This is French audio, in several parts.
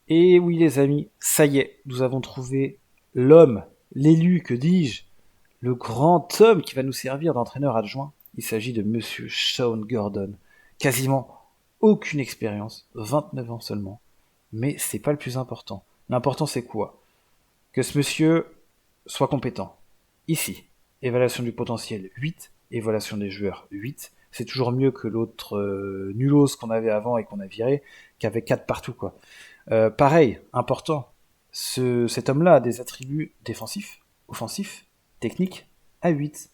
Et oui les amis, ça y est, nous avons trouvé l'homme, l'élu, que dis-je, le grand homme qui va nous servir d'entraîneur adjoint. Il s'agit de Monsieur Sean Gordon. Quasiment aucune expérience, 29 ans seulement. Mais c'est pas le plus important. L'important c'est quoi? Que ce monsieur soit compétent. Ici, évaluation du potentiel 8, évaluation des joueurs 8. C'est toujours mieux que l'autre nulos qu'on avait avant et qu'on a viré, qui avait 4 partout quoi. Pareil, important, cet homme-là a des attributs défensifs, offensifs, techniques, à 8.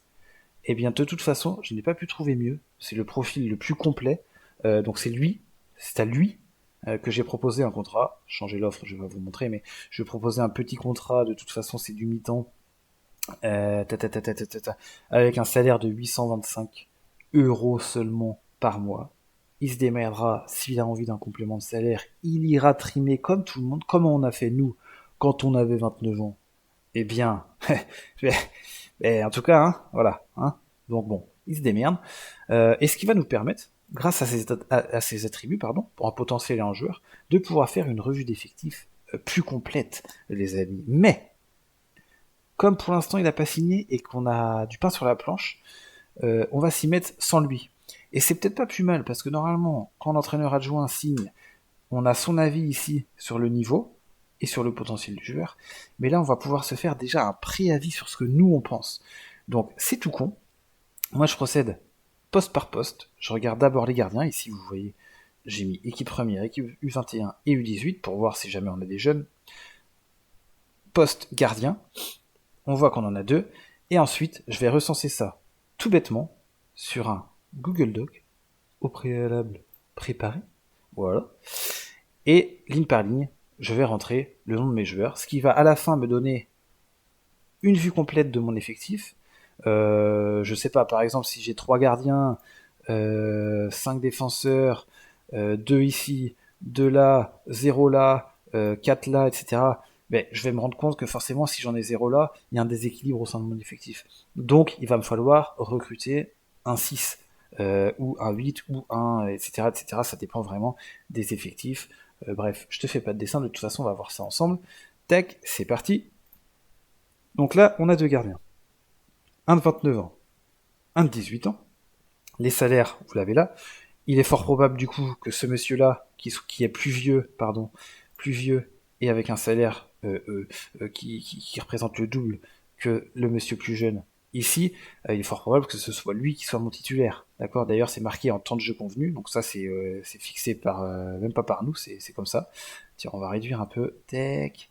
Eh bien, de toute façon, je n'ai pas pu trouver mieux. C'est le profil le plus complet. Donc c'est à lui que j'ai proposé un contrat. Changer l'offre, je vais vous montrer, mais je vais proposer un petit contrat. De toute façon, c'est du mi-temps. Avec un salaire de 825 euros seulement par mois. Il se démerdera s'il a envie d'un complément de salaire. Il ira trimer comme tout le monde, comme on a fait nous quand on avait 29 ans. Eh bien, en tout cas, hein, voilà. Hein. Donc bon, il se démerde. Et ce qui va nous permettre, grâce à ses attributs, pardon, pour un potentiel et un joueur, de pouvoir faire une revue d'effectifs plus complète, les amis. Mais, comme pour l'instant il n'a pas signé et qu'on a du pain sur la planche, on va s'y mettre sans lui. Et c'est peut-être pas plus mal, parce que normalement, quand l'entraîneur adjoint signe, on a son avis ici sur le niveau et sur le potentiel du joueur, mais là on va pouvoir se faire déjà un préavis sur ce que nous on pense. Donc c'est tout con. Moi je procède poste par poste. Je regarde d'abord les gardiens. Ici vous voyez, j'ai mis équipe première, équipe U21 et U18 pour voir si jamais on a des jeunes. Poste gardien. On voit qu'on en a deux. Et ensuite je vais recenser ça tout bêtement sur un Google Doc au préalable préparé. Voilà. Et ligne par ligne, je vais rentrer le nom de mes joueurs, ce qui va à la fin me donner une vue complète de mon effectif. Je sais pas, par exemple, si j'ai 3 gardiens, 5 défenseurs, 2 ici, 2 là, 0 là, 4 là, etc. Ben, je vais me rendre compte que forcément, si j'en ai 0 là, il y a un déséquilibre au sein de mon effectif. Donc, il va me falloir recruter un 6, ou un 8, ou un, etc., etc. Ça dépend vraiment des effectifs. Bref, je te fais pas de dessin, de toute façon, on va voir ça ensemble. Tac, c'est parti. Donc là, on a deux gardiens. Un de 29 ans, un de 18 ans. Les salaires, vous l'avez là. Il est fort probable du coup que ce monsieur-là, qui est plus vieux, et avec un salaire qui représente le double que le monsieur plus jeune ici, il est fort probable que ce soit lui qui soit mon titulaire. D'accord. D'ailleurs, c'est marqué en temps de jeu convenu, donc ça c'est fixé par même pas par nous, c'est comme ça. Tiens, on va réduire un peu. Tac.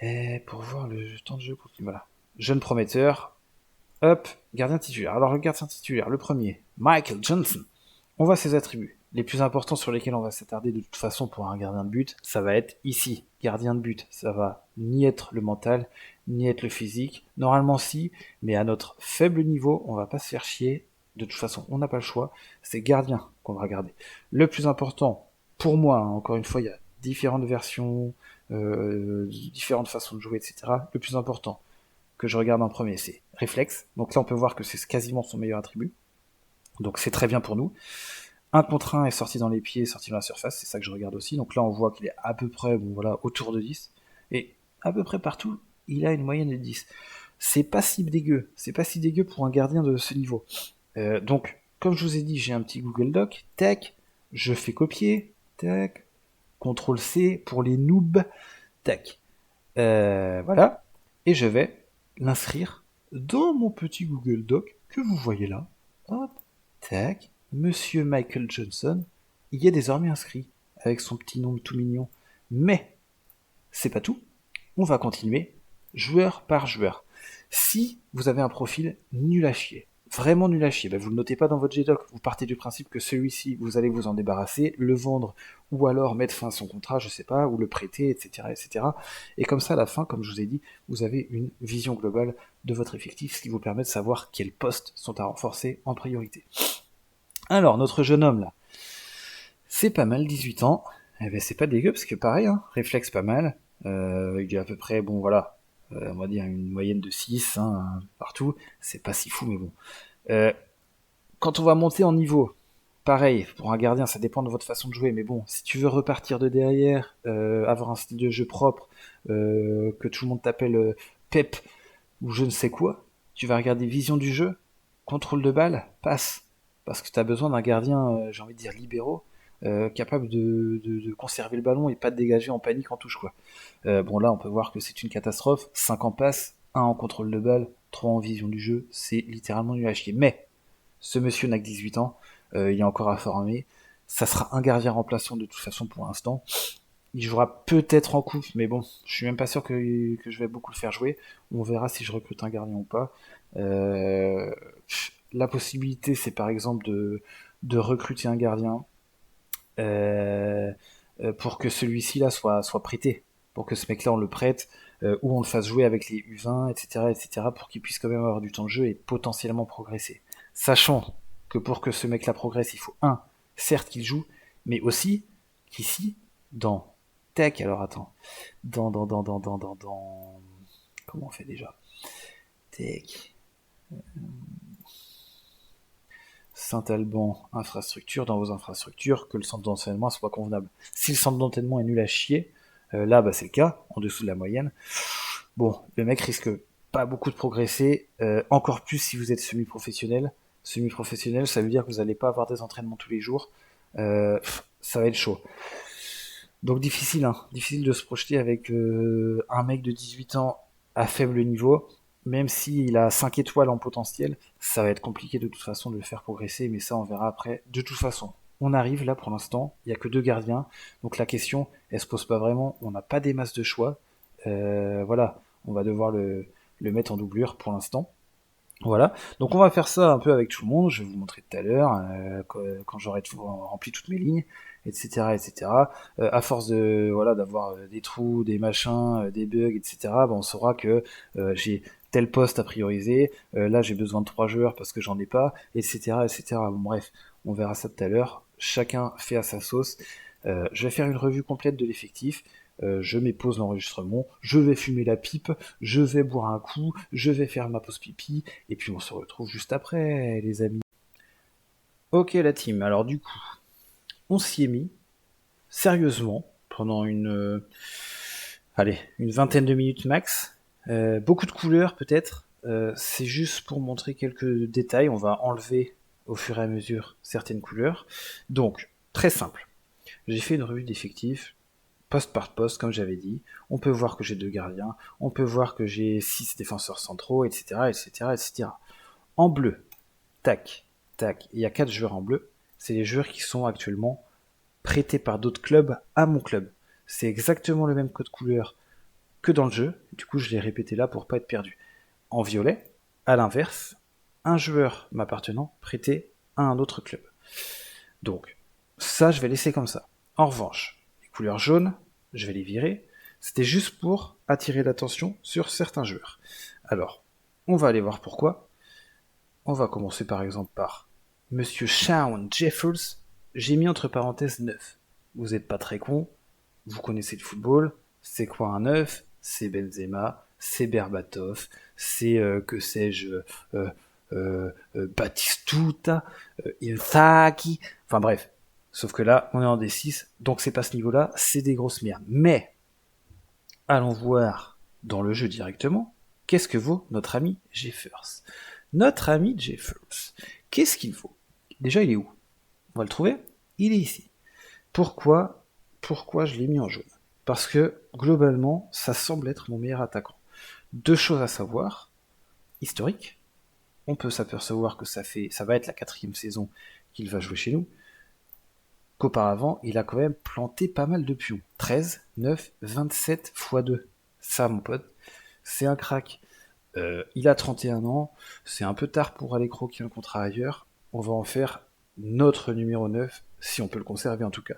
Et pour voir le temps de jeu continu, voilà. Jeune prometteur. Hop, gardien titulaire. Alors le gardien titulaire, le premier, Michael Johnson. On voit ses attributs. Les plus importants sur lesquels on va s'attarder de toute façon pour un gardien de but, ça va être ici, gardien de but. Ça va ni être le mental, ni être le physique. Normalement si, mais à notre faible niveau, on va pas se faire chier. De toute façon, on n'a pas le choix. C'est gardien qu'on va regarder. Le plus important, pour moi, hein, encore une fois, il y a différentes versions, différentes façons de jouer, etc. Le plus important que je regarde en premier, c'est réflexe. Donc là, on peut voir que c'est quasiment son meilleur attribut. Donc c'est très bien pour nous. Un contre un est sorti dans les pieds, sorti dans la surface, c'est ça que je regarde aussi. Donc là, on voit qu'il est à peu près, bon voilà, autour de 10. Et à peu près partout, il a une moyenne de 10. C'est pas si dégueu. C'est pas si dégueu pour un gardien de ce niveau. Donc, comme je vous ai dit, j'ai un petit Google Doc. Tac, je fais copier. Tac, CTRL C pour les noobs. Tac. Voilà. Et je vais l'inscrire dans mon petit Google Doc que vous voyez là. Hop, tac, Monsieur Michael Johnson, il y est désormais inscrit avec son petit nom tout mignon. Mais c'est pas tout. On va continuer joueur par joueur. Si vous avez un profil nul à chier, vraiment nul à chier, ben vous le notez pas dans votre GDoc, vous partez du principe que celui-ci, vous allez vous en débarrasser, le vendre, ou alors mettre fin à son contrat, je sais pas, ou le prêter, etc., etc. Et comme ça, à la fin, comme je vous ai dit, vous avez une vision globale de votre effectif, ce qui vous permet de savoir quels postes sont à renforcer en priorité. Alors, notre jeune homme là, c'est pas mal, 18 ans, eh ben c'est pas dégueu, parce que pareil, hein, réflexe pas mal, il est à peu près, bon voilà, on va dire une moyenne de 6 hein, partout, c'est pas si fou mais bon. Quand on va monter en niveau, pareil, pour un gardien, ça dépend de votre façon de jouer, mais bon, si tu veux repartir de derrière, avoir un style de jeu propre, que tout le monde t'appelle Pep ou je ne sais quoi, tu vas regarder vision du jeu, contrôle de balle, passe. Parce que tu as besoin d'un gardien, j'ai envie de dire libéraux, capable de conserver le ballon et pas de dégager en panique en touche, quoi. Bon, là, on peut voir que c'est une catastrophe. 5 en passe, 1 en contrôle de balle, 3 en vision du jeu. C'est littéralement nul à chier. Mais, ce monsieur n'a que 18 ans. Il est encore à former. Ça sera un gardien remplaçant de toute façon pour l'instant. Il jouera peut-être en coupe, mais bon, je suis même pas sûr que je vais beaucoup le faire jouer. On verra si je recrute un gardien ou pas. Euh, la possibilité, c'est par exemple de recruter un gardien euh, pour que celui-ci là soit prêté, pour que ce mec-là on le prête ou on le fasse jouer avec les U20, etc., etc., pour qu'il puisse quand même avoir du temps de jeu et potentiellement progresser. Sachant que pour que ce mec-là progresse, il faut certes qu'il joue, mais aussi qu'ici, dans Tech, alors attends, dans comment on fait déjà? Tech, Saint-Alban, infrastructure, dans vos infrastructures, que le centre d'entraînement soit convenable. Si le centre d'entraînement est nul à chier, là bah c'est le cas, en dessous de la moyenne, bon, le mec risque pas beaucoup de progresser, encore plus si vous êtes semi-professionnel. Semi-professionnel, ça veut dire que vous n'allez pas avoir des entraînements tous les jours. Ça va être chaud. Donc difficile, hein, difficile de se projeter avec un mec de 18 ans à faible niveau, même s'il a 5 étoiles en potentiel, ça va être compliqué de toute façon de le faire progresser, mais ça on verra après. De toute façon, on arrive là pour l'instant, il n'y a que 2 gardiens, donc la question, elle se pose pas vraiment, on n'a pas des masses de choix, voilà, on va devoir le mettre en doublure pour l'instant. Voilà, donc on va faire ça un peu avec tout le monde, je vais vous montrer tout à l'heure, quand j'aurai rempli toutes mes lignes, etc. etc. À force de voilà d'avoir des trous, des machins, des bugs, etc., ben, on saura que j'ai tel poste à prioriser, là j'ai besoin de 3 joueurs parce que j'en ai pas, etc. etc. Bon, bref, on verra ça tout à l'heure, chacun fait à sa sauce. Je vais faire une revue complète de l'effectif, je mets pause l'enregistrement, je vais fumer la pipe, je vais boire un coup, je vais faire ma pause pipi, et puis on se retrouve juste après, les amis. Ok la team, alors du coup, on s'y est mis, sérieusement, pendant une vingtaine de minutes max. Beaucoup de couleurs peut-être, c'est juste pour montrer quelques détails, on va enlever au fur et à mesure certaines couleurs. Donc, très simple, j'ai fait une revue d'effectifs, poste par poste, comme j'avais dit. On peut voir que j'ai 2 gardiens, on peut voir que j'ai 6 défenseurs centraux, etc., etc., etc. En bleu, tac, tac, il y a 4 joueurs en bleu. C'est les joueurs qui sont actuellement prêtés par d'autres clubs à mon club. C'est exactement le même code couleur que dans le jeu. Du coup, je l'ai répété là pour pas être perdu. En violet, à l'inverse, un joueur m'appartenant prêté à un autre club. Donc, ça, je vais laisser comme ça. En revanche, les couleurs jaunes, je vais les virer. C'était juste pour attirer l'attention sur certains joueurs. Alors, on va aller voir pourquoi. On va commencer par exemple par Monsieur Shawn Jeffers. J'ai mis entre parenthèses 9. Vous n'êtes pas très con, vous connaissez le football. C'est quoi un 9? C'est Benzema, c'est Berbatov, c'est que sais-je, Batistuta, Inzaghi, enfin bref. Sauf que là, on est en D6, donc c'est pas ce niveau-là, c'est des grosses merdes. Mais, allons voir dans le jeu directement, qu'est-ce que vaut notre ami Jeffers. Notre ami Jeffers, qu'est-ce qu'il vaut? Déjà, il est où? On va le trouver? Il est ici. Pourquoi je l'ai mis en jaune? Parce que, globalement, ça semble être mon meilleur attaquant. 2 choses à savoir. Historique. On peut s'apercevoir que ça va être la 4e saison qu'il va jouer chez nous. Qu'auparavant, il a quand même planté pas mal de pions. 13, 9, 27 x 2. Ça, mon pote, c'est un crack. Il a 31 ans, c'est un peu tard pour aller croquer un contrat ailleurs. On va en faire notre numéro 9, si on peut le conserver en tout cas.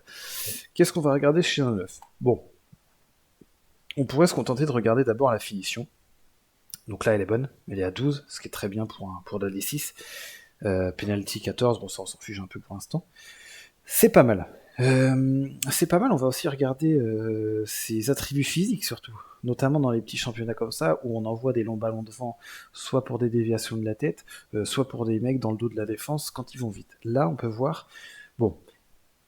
Qu'est-ce qu'on va regarder chez un 9? Bon, on pourrait se contenter de regarder d'abord la finition. Donc là, elle est bonne, elle est à 12, ce qui est très bien pour la D6. Penalty 14, bon ça on s'en fiche un peu pour l'instant. C'est pas mal. C'est pas mal, on va aussi regarder ses attributs physiques surtout, notamment dans les petits championnats comme ça, où on envoie des longs ballons de vent, soit pour des déviations de la tête, soit pour des mecs dans le dos de la défense quand ils vont vite. Là, on peut voir Bon,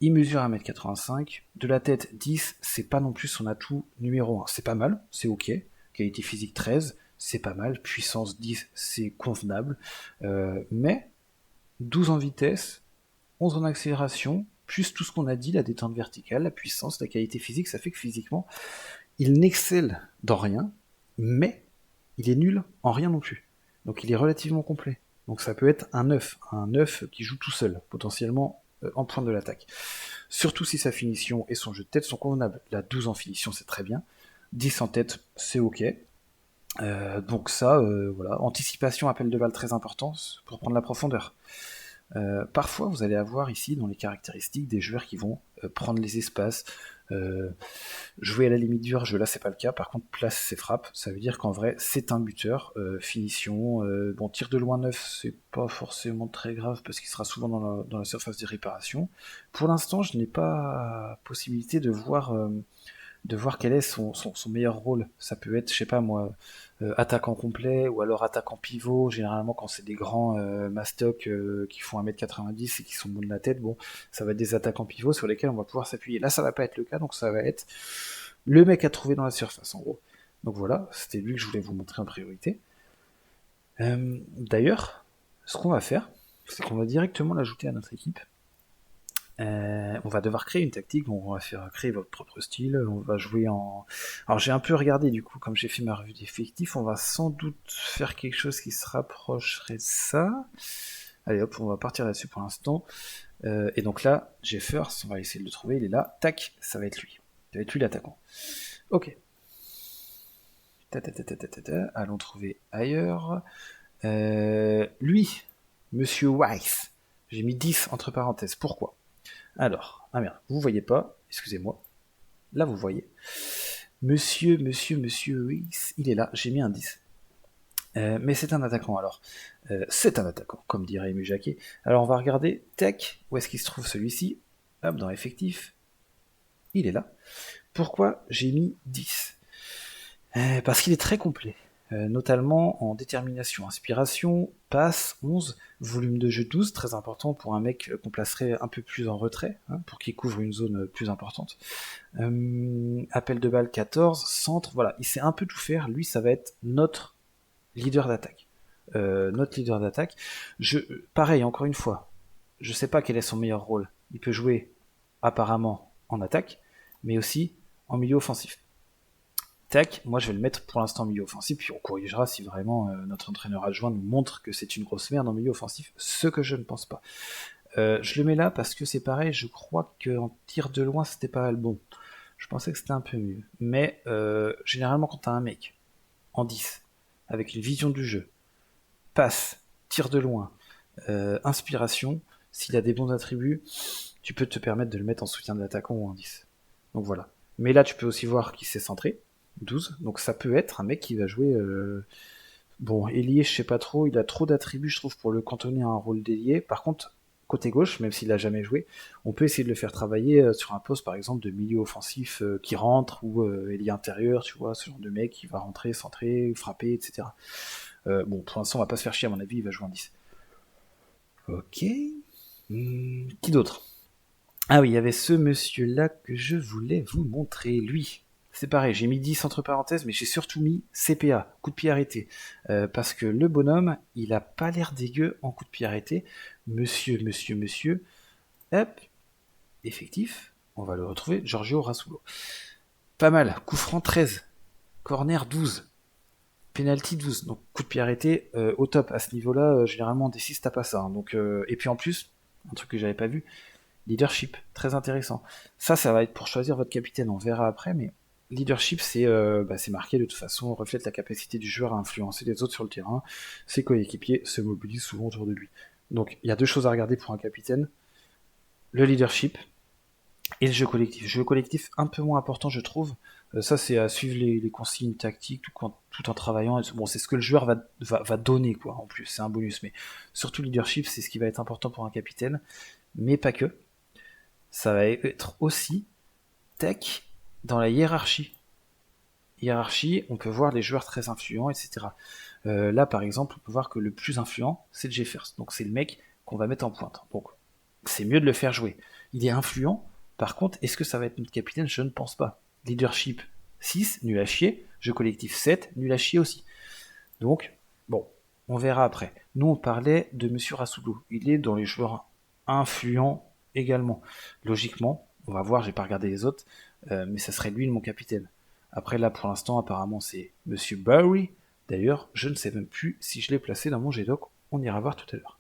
il mesure 1m85, de la tête 10, c'est pas non plus son atout numéro 1. C'est pas mal, c'est ok. Qualité physique 13, c'est pas mal. Puissance 10, c'est convenable. Mais 12 en vitesse, 11 en accélération, plus tout ce qu'on a dit, la détente verticale, la puissance, la qualité physique, ça fait que physiquement, il n'excelle dans rien, mais il est nul en rien non plus. Donc il est relativement complet. Donc ça peut être un 9 qui joue tout seul, potentiellement en pointe de l'attaque. Surtout si sa finition et son jeu de tête sont convenables. La 12 en finition, c'est très bien. 10 en tête, c'est ok. Donc ça, voilà. Anticipation, appel de balle très important pour prendre la profondeur. Parfois, vous allez avoir ici, dans les caractéristiques, des joueurs qui vont prendre les espaces, jouer à la limite du hors-jeu. Là, c'est pas le cas. Par contre, place ses frappes. Ça veut dire qu'en vrai, c'est un buteur. Finition. Bon, tir de loin neuf, c'est pas forcément très grave parce qu'il sera souvent dans la surface des réparations. Pour l'instant, je n'ai pas possibilité de voir quel est son meilleur rôle. Ça peut être, je sais pas moi, attaquant complet ou alors attaquant pivot. Généralement, quand c'est des grands mastocs qui font 1m90 et qui sont bons de la tête, bon, ça va être des attaquants pivots sur lesquels on va pouvoir s'appuyer. Là, ça va pas être le cas, donc ça va être le mec à trouver dans la surface, en gros. Donc voilà, c'était lui que je voulais vous montrer en priorité. D'ailleurs, ce qu'on va faire, c'est qu'on va directement l'ajouter à notre équipe. On va devoir créer une tactique, donc on va faire créer votre propre style, on va jouer en... Alors j'ai un peu regardé du coup, comme j'ai fait ma revue d'effectifs, on va sans doute faire quelque chose qui se rapprocherait de ça. Allez hop, on va partir là-dessus pour l'instant. Et donc là, Jeffers, on va essayer de le trouver, il est là, tac, ça va être lui. Ça va être lui l'attaquant. Ok. Allons trouver ailleurs. Lui, Monsieur Weiss, j'ai mis 10 entre parenthèses, pourquoi ? Alors, ah merde, vous voyez pas, excusez-moi. Là, vous voyez. Monsieur, oui, il est là, j'ai mis un 10. Mais c'est un attaquant alors. C'est un attaquant, comme dirait Ému Jacquet. Alors on va regarder, tac, où est-ce qu'il se trouve celui-ci ? Hop, dans effectif. Il est là. Pourquoi j'ai mis 10 ? Parce qu'il est très complet. Notamment en détermination, inspiration, passe 11, volume de jeu 12, très important pour un mec qu'on placerait un peu plus en retrait, hein, pour qu'il couvre une zone plus importante. Appel de balle 14, centre, voilà, il sait un peu tout faire, lui ça va être notre leader d'attaque. Pareil, encore une fois, je sais pas quel est son meilleur rôle. Il peut jouer apparemment en attaque, mais aussi en milieu offensif. Tac, moi je vais le mettre pour l'instant en milieu offensif, puis on corrigera si vraiment notre entraîneur adjoint nous montre que c'est une grosse merde en milieu offensif, ce que je ne pense pas. Je le mets là parce que c'est pareil, je crois qu'en tir de loin c'était pas mal bon. Je pensais que c'était un peu mieux. Mais généralement quand t'as un mec en 10, avec une vision du jeu, passe, tir de loin, inspiration, s'il a des bons attributs, tu peux te permettre de le mettre en soutien de l'attaquant ou en 10. Donc voilà. Mais là tu peux aussi voir qu'il s'est centré, 12, donc ça peut être un mec qui va jouer... Bon, ailier, je sais pas trop, il a trop d'attributs, je trouve, pour le cantonner à un rôle d'ailier. Par contre, côté gauche, même s'il l'a jamais joué, on peut essayer de le faire travailler sur un poste, par exemple, de milieu offensif qui rentre, ou ailier intérieur, tu vois, ce genre de mec qui va rentrer, centrer, frapper, etc. Bon, pour l'instant, on va pas se faire chier, à mon avis, il va jouer en 10. Ok. Qui d'autre ? Ah oui, il y avait ce monsieur-là que je voulais vous montrer, lui. C'est pareil, j'ai mis 10 entre parenthèses, mais j'ai surtout mis CPA, coup de pied arrêté. Parce que le bonhomme, il a pas l'air dégueu en coup de pied arrêté. Monsieur. Hop, effectif, on va le retrouver, Giorgio Rasulo. Pas mal, coup franc 13, corner 12, penalty 12, donc coup de pied arrêté au top. À ce niveau-là, généralement, des 6, t'as pas ça. Hein. Donc, et puis en plus, un truc que j'avais pas vu, leadership, très intéressant. Ça va être pour choisir votre capitaine, on verra après, mais leadership, c'est marqué de toute façon, reflète la capacité du joueur à influencer les autres sur le terrain. Ses coéquipiers se mobilisent souvent autour de lui. Donc il y a deux choses à regarder pour un capitaine, le leadership et le jeu collectif. Le jeu collectif un peu moins important, je trouve. Ça, c'est à suivre les consignes tactiques tout en travaillant. Bon, c'est ce que le joueur va donner, quoi, en plus, c'est un bonus. Mais surtout, le leadership, c'est ce qui va être important pour un capitaine, mais pas que. Ça va être aussi tech dans la hiérarchie. Hiérarchie, on peut voir les joueurs très influents, etc. Là, par exemple, on peut voir que le plus influent, c'est Jeffers. Donc c'est le mec qu'on va mettre en pointe. Donc c'est mieux de le faire jouer. Il est influent, par contre, est-ce que ça va être notre capitaine? Je ne pense pas. Leadership 6, nul à chier. Jeu collectif 7, nul à chier aussi. Donc, bon, on verra après. Nous, on parlait de Monsieur Rassoulou. Il est dans les joueurs influents également. Logiquement, on va voir, j'ai pas regardé les autres, mais ça serait lui mon capitaine. Après, là, pour l'instant, apparemment, c'est Monsieur Barry. D'ailleurs, je ne sais même plus si je l'ai placé dans mon G-Doc. On ira voir tout à l'heure.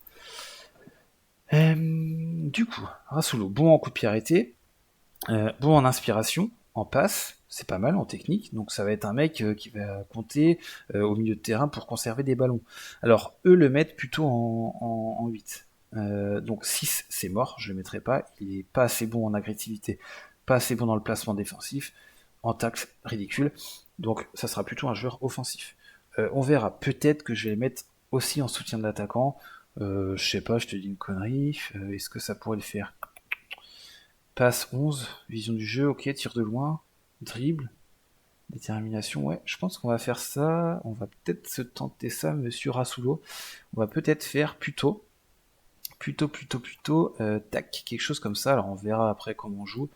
Du coup, Rassoulou, bon en coup de pied arrêté, bon en inspiration, en passe, c'est pas mal en technique, donc ça va être un mec qui va compter au milieu de terrain pour conserver des ballons. Alors, eux le mettent plutôt en 8. Donc 6, c'est mort, je le mettrai pas, il est pas assez bon en agressivité, pas assez bon dans le placement défensif, en tacle, ridicule, donc ça sera plutôt un joueur offensif. On verra, peut-être que je vais le mettre aussi en soutien de l'attaquant, je sais pas, je te dis une connerie, est-ce que ça pourrait le faire? Passe 11, vision du jeu, ok, tir de loin, dribble, détermination, ouais, je pense qu'on va faire ça, on va peut-être se tenter ça, monsieur Rassoulou, on va peut-être faire plutôt, tac, quelque chose comme ça, alors on verra après comment on joue,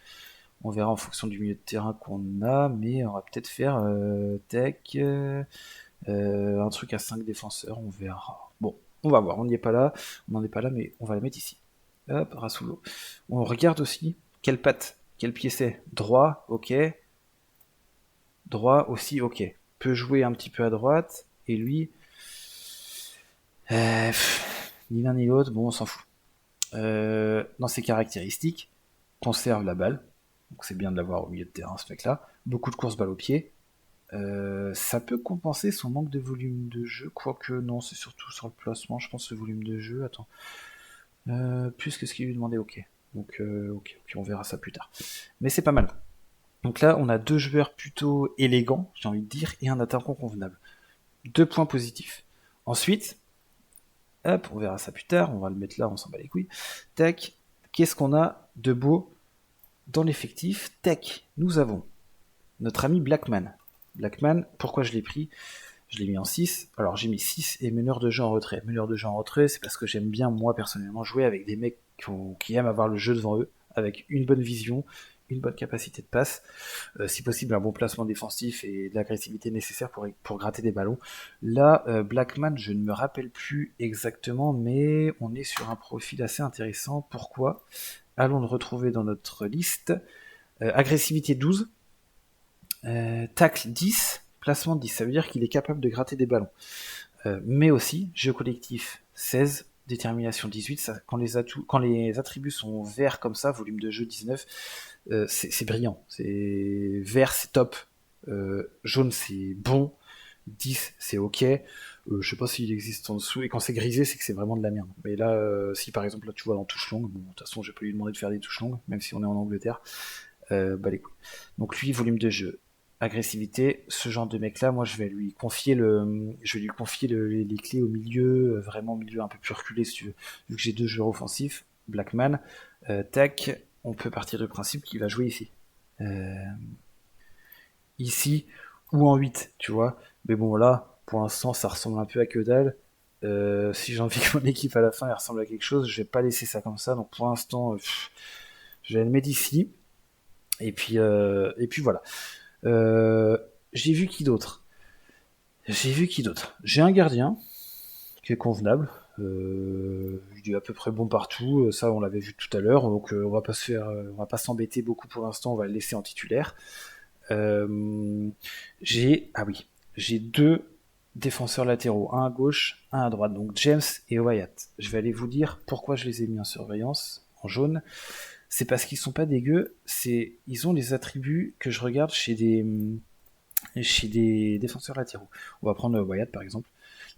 on verra en fonction du milieu de terrain qu'on a, mais on va peut-être faire, tac, un truc à 5 défenseurs, on verra. Bon, on va voir, on n'y est pas là, on n'en est pas là, mais on va la mettre ici. Hop, Rassoulou. On regarde aussi quelle patte, quel pied c'est. Droit, ok. Droit aussi, ok. Peut jouer un petit peu à droite, et lui... ni l'un ni l'autre, bon, on s'en fout. Dans ses caractéristiques, conserve la balle, donc c'est bien de l'avoir au milieu de terrain, ce mec-là. Beaucoup de courses balle au pied. Ça peut compenser son manque de volume de jeu, quoique non, c'est surtout sur le placement, je pense, le volume de jeu. Attends. Plus que ce qu'il lui demandait, ok. Donc, ok, on verra ça plus tard. Mais c'est pas mal. Donc là, on a deux joueurs plutôt élégants, j'ai envie de dire, et un attaquant convenable. 2 points positifs. Ensuite, hop, on verra ça plus tard, on va le mettre là, on s'en bat les couilles. Tac, qu'est-ce qu'on a de beau dans l'effectif? Tac, nous avons notre ami Blackman. Blackman, pourquoi je l'ai pris? Je l'ai mis en 6. Alors j'ai mis 6 et meneur de jeu en retrait. Meneur de jeu en retrait, c'est parce que j'aime bien, moi personnellement, jouer avec des mecs qui aiment avoir le jeu devant eux, avec une bonne vision, une bonne capacité de passe, si possible un bon placement défensif et de l'agressivité nécessaire pour gratter des ballons. Là, Blackman, je ne me rappelle plus exactement, mais on est sur un profil assez intéressant. Pourquoi? Allons le retrouver dans notre liste. Agressivité 12, tacle 10, placement 10, ça veut dire qu'il est capable de gratter des ballons. Mais aussi, jeu collectif 16, détermination 18, ça, quand les attributs sont verts comme ça, volume de jeu 19, c'est brillant. C'est vert, c'est top. Jaune, c'est bon. 10, c'est ok. Je sais pas s'il existe en dessous. Et quand c'est grisé, c'est que c'est vraiment de la merde. Mais là, si par exemple, là, tu vois dans touche longue, bon, de toute façon, je vais pas lui demander de faire des touches longues, même si on est en Angleterre. Bah les couilles. Donc lui, volume de jeu, agressivité, ce genre de mec là, moi je vais lui confier les clés au milieu, vraiment au milieu un peu plus reculé si tu veux. Vu que j'ai 2 joueurs offensifs, Blackman, tac, on peut partir du principe qu'il va jouer ici. Ici, ou en 8, tu vois. Mais bon là, pour l'instant ça ressemble un peu à que dalle. Si j'ai envie que mon équipe à la fin elle ressemble à quelque chose, je vais pas laisser ça comme ça. Donc pour l'instant, je vais le mettre ici. Et puis voilà. J'ai vu qui d'autre? J'ai un gardien qui est convenable. Il est à peu près bon partout. Ça, on l'avait vu tout à l'heure. Donc, on va pas s'embêter beaucoup pour l'instant. On va le laisser en titulaire. J'ai 2 défenseurs latéraux, un à gauche, un à droite. Donc James et Wyatt. Je vais aller vous dire pourquoi je les ai mis en surveillance en jaune. C'est parce qu'ils sont pas dégueux. Ils ont les attributs que je regarde chez des défenseurs latéraux. On va prendre Wyatt par exemple.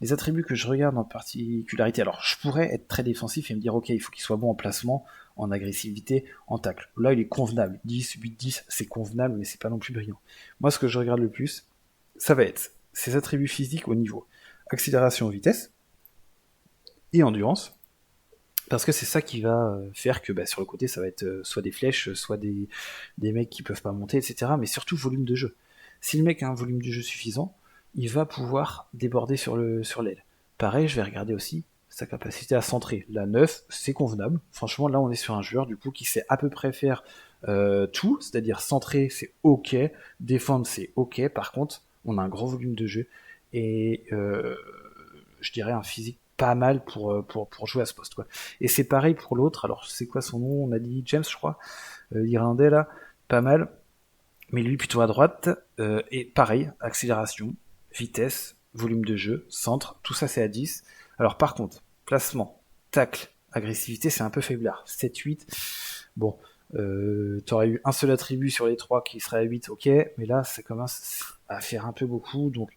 Les attributs que je regarde en particularité, alors je pourrais être très défensif et me dire ok, il faut qu'il soit bon en placement, en agressivité, en tacle. Là il est convenable, 10, 8, 10, c'est convenable, mais c'est pas non plus brillant. Moi ce que je regarde le plus, ça va être ses attributs physiques au niveau accélération, vitesse et endurance. Parce que c'est ça qui va faire que sur le côté ça va être soit des flèches, soit des mecs qui peuvent pas monter, etc. Mais surtout volume de jeu. Si le mec a un volume de jeu suffisant, il va pouvoir déborder sur l'aile. Pareil, je vais regarder aussi sa capacité à centrer. La 9, c'est convenable. Franchement, là, on est sur un joueur, du coup, qui sait à peu près faire tout, c'est-à-dire centrer, c'est ok, défendre, c'est ok. Par contre, on a un gros volume de jeu et je dirais un physique pas mal pour jouer à ce poste, quoi. Et c'est pareil pour l'autre. Alors, c'est quoi son nom? On a dit James, je crois, l'Irlandais, là. Pas mal. Mais lui, plutôt à droite. Et pareil, accélération, vitesse, volume de jeu, centre, tout ça, c'est à 10. Alors, par contre, placement, tacle, agressivité, c'est un peu faiblard. 7-8. Bon, t'aurais eu un seul attribut sur les 3 qui serait à 8, ok. Mais là, ça commence à faire un peu beaucoup. Donc,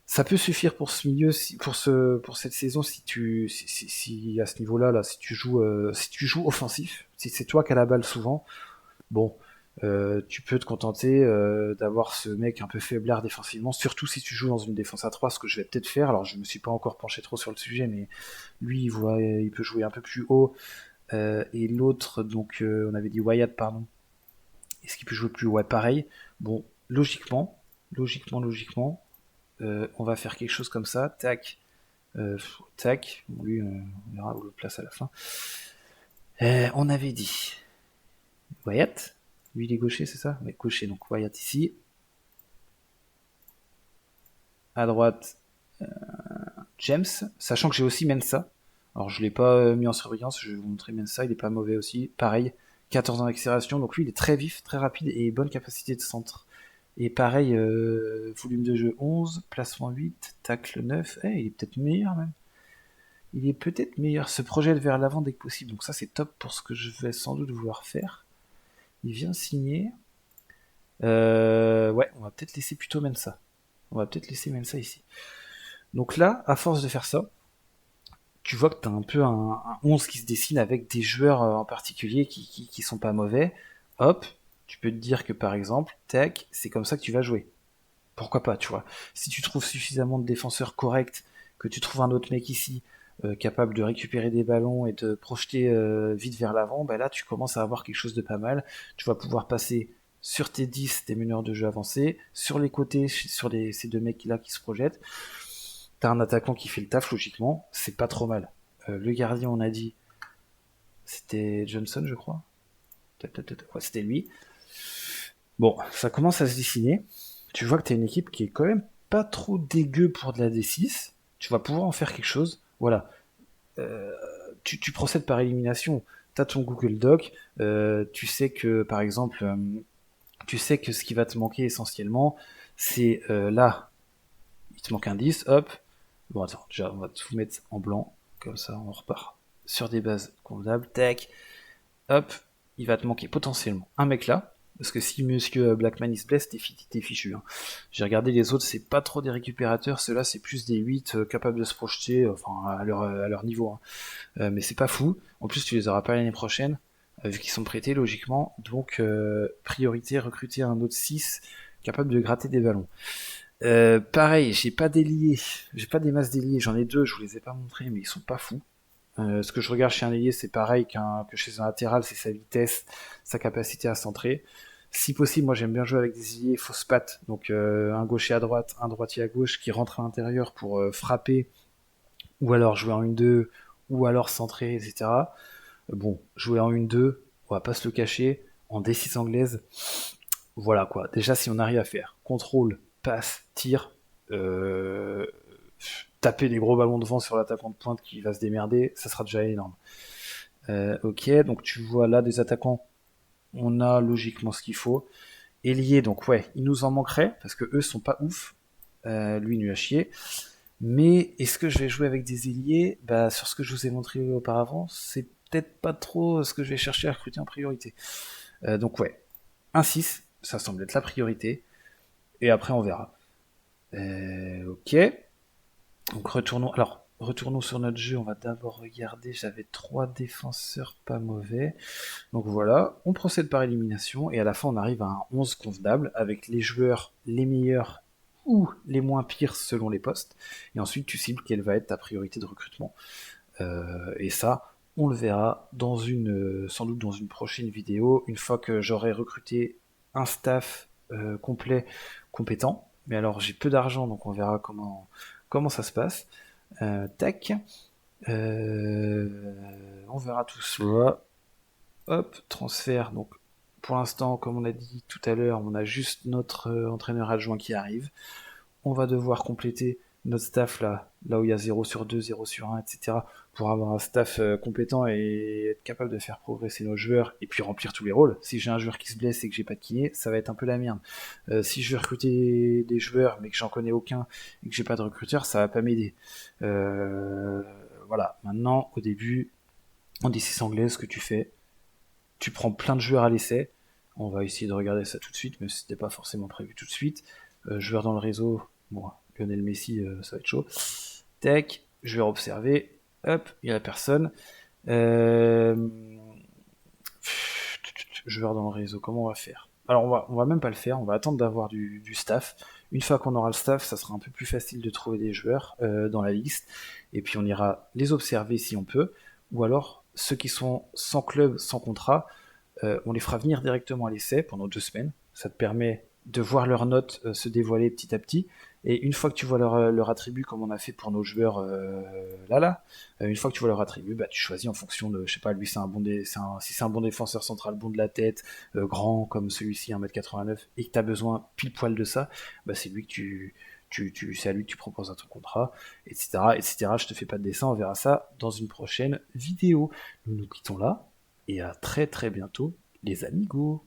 ça peut suffire pour ce milieu, pour cette saison, si à ce niveau-là, là, si tu joues offensif, si c'est toi qui as la balle souvent, bon, tu peux te contenter d'avoir ce mec un peu faiblard défensivement, surtout si tu joues dans une défense à 3, ce que je vais peut-être faire. Alors, je me suis pas encore penché trop sur le sujet, mais lui, il peut jouer un peu plus haut. Et l'autre, donc, on avait dit Wyatt, pardon. Est-ce qu'il peut jouer plus haut? Ouais, pareil. Bon, logiquement, on va faire quelque chose comme ça. Tac, tac. Bon, lui, on verra où le place à la fin. On avait dit Wyatt. Lui, il est gaucher, c'est ça? Ouais, gaucher, donc Wyatt ici. À droite, James, sachant que j'ai aussi Mensa. Alors, je l'ai pas mis en surveillance, je vais vous montrer Mensa, il est pas mauvais aussi. Pareil, 14 ans d'accélération, donc lui, il est très vif, très rapide et bonne capacité de centre. Et pareil, volume de jeu 11, placement 8, tacle 9. Il est peut-être meilleur même. Il est peut-être meilleur. Se projette vers l'avant dès que possible. Donc ça, c'est top pour ce que je vais sans doute vouloir faire. Il vient signer. Ouais, on va peut-être laisser plutôt Mensa. On va peut-être laisser Mensa ici. Donc là, à force de faire ça, tu vois que t'as un peu un 11 qui se dessine avec des joueurs en particulier qui sont pas mauvais. Hop, tu peux te dire que par exemple, tac, c'est comme ça que tu vas jouer. Pourquoi pas, tu vois. Si tu trouves suffisamment de défenseurs corrects, que tu trouves un autre mec ici capable de récupérer des ballons et de projeter vite vers l'avant, bah là tu commences à avoir quelque chose de pas mal. Tu vas pouvoir passer sur tes 10 tes meneurs de jeu avancés, sur les côtés, sur ces deux mecs là qui se projettent. T'as un attaquant qui fait le taf logiquement, c'est pas trop mal. Le gardien, on a dit, c'était Johnson, je crois. Ouais, c'était lui. Bon, ça commence à se dessiner. Tu vois que t'as une équipe qui est quand même pas trop dégueu pour de la D6. Tu vas pouvoir en faire quelque chose. Voilà. Euh, tu procèdes par élimination. T'as ton Google Doc. Tu sais que, par exemple, tu sais que ce qui va te manquer essentiellement, c'est là, il te manque un 10, hop. Bon, attends, déjà, on va tout mettre en blanc. Comme ça, on repart sur des bases convenables. Tac. Hop. Il va te manquer potentiellement un mec là. Parce que si Monsieur Blackman il se blesse, t'es fichu. Hein. J'ai regardé les autres, c'est pas trop des récupérateurs. Ceux-là, c'est plus des 8 capables de se projeter, enfin à leur niveau. Hein. Mais c'est pas fou. En plus, tu les auras pas l'année prochaine, vu qu'ils sont prêtés logiquement. Donc, priorité, recruter un autre 6 capable de gratter des ballons. Pareil, j'ai pas d'ailier, j'ai pas des masses d'ailier, j'en ai deux, je vous les ai pas montrés, mais ils sont pas fous. Ce que je regarde chez un ailier, c'est pareil que chez un latéral, c'est sa vitesse, sa capacité à centrer. Si possible, moi j'aime bien jouer avec des ailiers fausse patte, donc un gaucher à droite, un droitier à gauche qui rentre à l'intérieur pour frapper, ou alors jouer en 1-2, ou alors centrer, etc. Bon, jouer en 1-2, on va pas se le cacher, en D6 anglaise, voilà quoi. Déjà, si on arrive à faire contrôle, passe, tir, euh, taper des gros ballons devant sur l'attaquant de pointe qui va se démerder, ça sera déjà énorme. Ok, donc tu vois là des attaquants, on a logiquement ce qu'il faut. Ailier, donc ouais, il nous en manquerait parce que eux sont pas ouf. Lui, nul à chier. Mais est-ce que je vais jouer avec des ailiers? Bah, sur ce que je vous ai montré auparavant, c'est peut-être pas trop ce que je vais chercher à recruter en priorité. Donc ouais, un 6, ça semble être la priorité. Et après, on verra. Ok. Donc retournons sur notre jeu. On va d'abord regarder. J'avais 3 défenseurs pas mauvais. Donc voilà, on procède par élimination. Et à la fin, on arrive à un 11 convenable avec les joueurs les meilleurs ou les moins pires selon les postes. Et ensuite, tu cibles quelle va être ta priorité de recrutement. Et ça, on le verra sans doute dans une prochaine vidéo, une fois que j'aurai recruté un staff complet, compétent. Mais alors, j'ai peu d'argent, donc on verra comment ça se passe. Tac. On verra tout cela. Hop, transfert. Donc, pour l'instant, comme on a dit tout à l'heure, on a juste notre entraîneur adjoint qui arrive. On va devoir compléter notre staff là où il y a 0 sur 2, 0 sur 1, etc. pour avoir un staff compétent et être capable de faire progresser nos joueurs et puis remplir tous les rôles. Si j'ai un joueur qui se blesse et que j'ai pas de kiné, ça va être un peu la merde. Si je veux recruter des joueurs mais que j'en connais aucun et que j'ai pas de recruteur, ça va pas m'aider. Voilà, maintenant, au début, en D6 anglaise, ce que tu fais, tu prends plein de joueurs à l'essai. On va essayer de regarder ça tout de suite, mais c'était pas forcément prévu tout de suite. Joueurs dans le réseau, bon, Lionel Messi, ça va être chaud. Tac, joueur observé, hop, il y a la personne. Euh... Joueurs dans le réseau, comment on va faire? Alors on va même pas le faire, on va attendre d'avoir du staff. Une fois qu'on aura le staff, ça sera un peu plus facile de trouver des joueurs dans la liste. Et puis on ira les observer si on peut. Ou alors ceux qui sont sans club, sans contrat, on les fera venir directement à l'essai pendant 2 semaines. Ça te permet de voir leurs notes se dévoiler petit à petit. Et une fois que tu vois leur attribut, comme on a fait pour nos joueurs une fois que tu vois leur attribut, bah, tu choisis en fonction de, je sais pas, lui c'est un bon si c'est un bon défenseur central, bon de la tête, grand comme celui-ci, 1m89, et que tu as besoin pile poil de ça, bah, c'est lui que c'est à lui que tu proposes un ton contrat, etc., etc. Je te fais pas de dessin, on verra ça dans une prochaine vidéo. Nous nous quittons là, et à très très bientôt, les amigos.